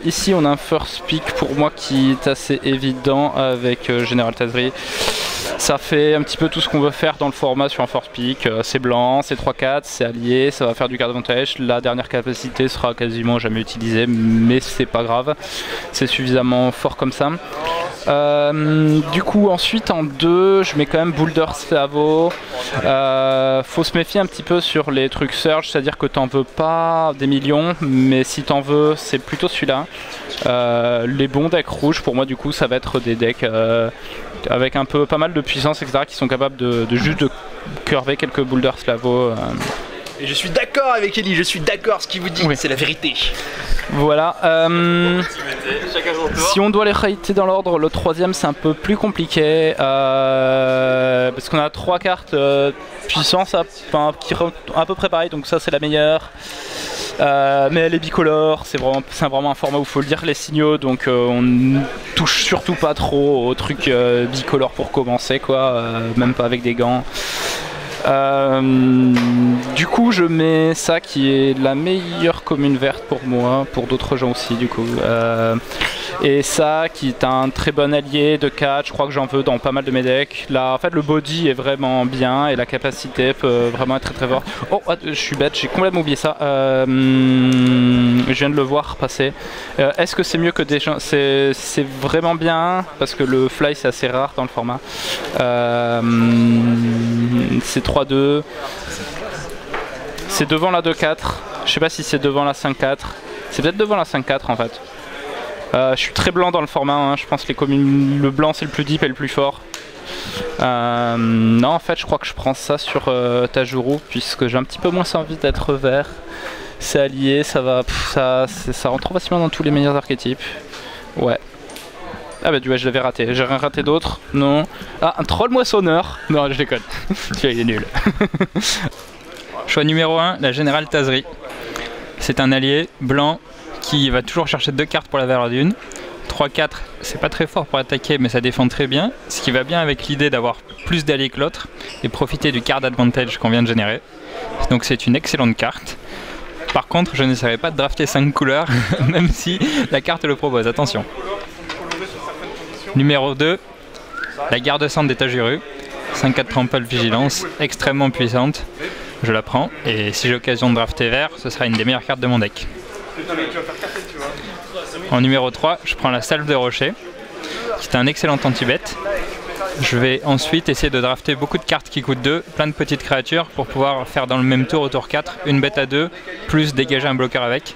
Ici on a un first pick pour moi qui est assez évident avec General Tazri. Ça fait un petit peu tout ce qu'on veut faire dans le format sur un first pick. C'est blanc, c'est 3-4, c'est allié, ça va faire du card advantage. La dernière capacité sera quasiment jamais utilisée, mais c'est pas grave. C'est suffisamment fort comme ça. Du coup ensuite en 2 je mets quand même Boulder Slavo. Faut se méfier un petit peu sur les trucs surge, c'est à dire que t'en veux pas des millions, mais si t'en veux c'est plutôt celui-là. Les bons decks rouges pour moi du coup ça va être des decks avec pas mal de puissance etc qui sont capables de juste de curver quelques Boulder Slavo. Et je suis d'accord avec Ellie, je suis d'accord, ce qu'il vous dit, oui. C'est la vérité. Voilà. Si on doit les rater dans l'ordre, le troisième c'est un peu plus compliqué parce qu'on a 3 cartes puissance qui sont à peu près pareil, donc ça c'est la meilleure. Mais elle est bicolore, c'est vraiment un format où il faut lire les signaux, donc on ne touche surtout pas trop au truc bicolore pour commencer, quoi, même pas avec des gants. Du coup je mets ça qui est la meilleure commune verte pour moi, pour d'autres gens aussi du coup. Et ça qui est un très bon allié de catch, je crois que j'en veux dans pas mal de mes decks. Là en fait le body est vraiment bien et la capacité peut vraiment être très très forte. Oh je suis bête, j'ai complètement oublié ça. Je viens de le voir passer. Est-ce que c'est mieux que des gens? C'est vraiment bien parce que le fly c'est assez rare dans le format. C'est 3-2. C'est devant la 2-4. Je sais pas si c'est devant la 5-4. C'est peut-être devant la 5-4 en fait. Je suis très blanc dans le format, hein. Je pense que le blanc c'est le plus deep et le plus fort. Non en fait je crois que je prends ça sur Tajuru puisque j'ai un petit peu moins envie d'être vert. C'est allié, ça va, ça rentre trop facilement dans tous les meilleurs archétypes. Ouais. Ah bah du coup je l'avais raté, j'ai rien raté d'autre. Non. Ah un troll moissonneur. Non je déconne. Il est nul. Choix numéro 1, la Générale Tazri. C'est un allié blanc qui va toujours chercher 2 cartes pour la valeur d'une. 3-4, c'est pas très fort pour attaquer mais ça défend très bien. Ce qui va bien avec l'idée d'avoir plus d'alliés que l'autre et profiter du card advantage qu'on vient de générer. Donc c'est une excellente carte. Par contre je n'essaierai pas de drafter 5 couleurs même si la carte le propose, attention. Numéro 2, la garde-centre des Tajuru. 5-4 trample vigilance, extrêmement puissante. Je la prends et si j'ai l'occasion de drafter vert, ce sera une des meilleures cartes de mon deck. En numéro 3, je prends la Salve de Rocher, qui est un excellent anti-bet. Je vais ensuite essayer de drafter beaucoup de cartes qui coûtent 2, plein de petites créatures pour pouvoir faire dans le même tour au tour 4 une bête à 2, plus dégager un bloqueur avec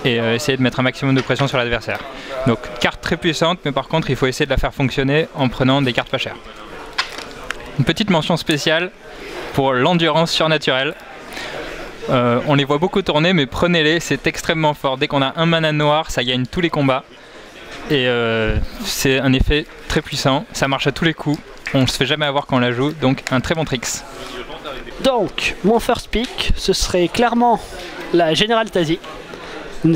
et essayer de mettre un maximum de pression sur l'adversaire. Donc carte très puissante, mais par contre il faut essayer de la faire fonctionner en prenant des cartes pas chères. Une petite mention spéciale pour l'endurance surnaturelle. On les voit beaucoup tourner mais prenez-les, c'est extrêmement fort. Dès qu'on a un mana noir, ça gagne tous les combats. Et c'est un effet très puissant, ça marche à tous les coups, on ne se fait jamais avoir quand on la joue, donc un très bon tricks. Donc, mon first pick, ce serait clairement la Générale Tazri.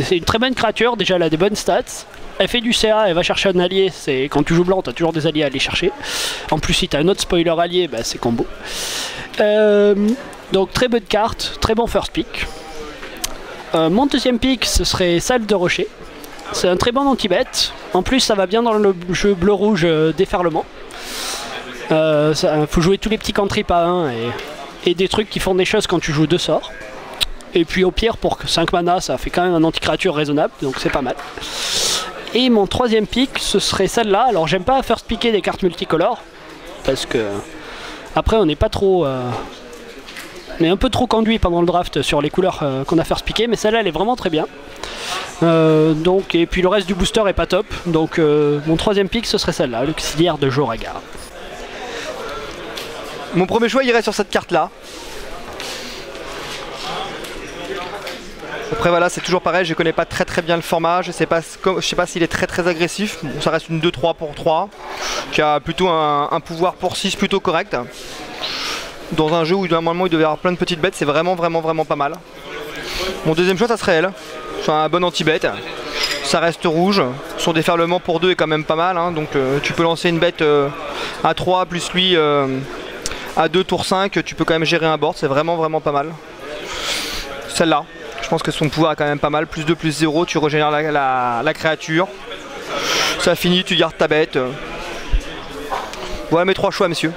C'est une très bonne créature, déjà elle a des bonnes stats. Elle fait du CA, elle va chercher un allié, c'est quand tu joues blanc, tu as toujours des alliés à aller chercher. En plus si tu as un autre spoiler allié, bah, c'est combo. Donc très bonne carte, très bon first pick. Mon deuxième pick, ce serait Salve de Rocher. C'est un très bon anti-bet. En plus ça va bien dans le jeu bleu-rouge déferlement. Faut jouer tous les petits cantrips à 1 et des trucs qui font des choses quand tu joues 2 sorts. Et puis au pire pour 5 mana ça fait quand même un anti-créature raisonnable, donc c'est pas mal. Et mon troisième pick ce serait celle-là. Alors j'aime pas first picker des cartes multicolores parce que après on n'est pas trop... on est un peu trop conduit pendant le draft sur les couleurs qu'on a first picker, mais celle-là elle est vraiment très bien. Donc, et puis le reste du booster est pas top, donc mon troisième pick ce serait celle-là, l'auxiliaire de Joragar. Mon premier choix irait sur cette carte là. Après voilà, c'est toujours pareil, je connais pas très bien le format, je sais pas s'il est très agressif. Bon, ça reste une 2-3 pour 3 qui a plutôt un pouvoir pour 6 plutôt correct. Dans un jeu où normalement il devait y avoir plein de petites bêtes, c'est vraiment pas mal. Mon deuxième choix ça serait elle. C'est un bon anti-bet. Ça reste rouge. Son déferlement pour 2 est quand même pas mal, hein. Donc tu peux lancer une bête à 3 plus lui à 2 tour 5, tu peux quand même gérer un board, c'est vraiment pas mal. Celle-là. Je pense que son pouvoir est quand même pas mal. Plus 2, plus 0, tu régénères la créature. Ça finit, tu gardes ta bête. Voilà mes 3 choix, messieurs.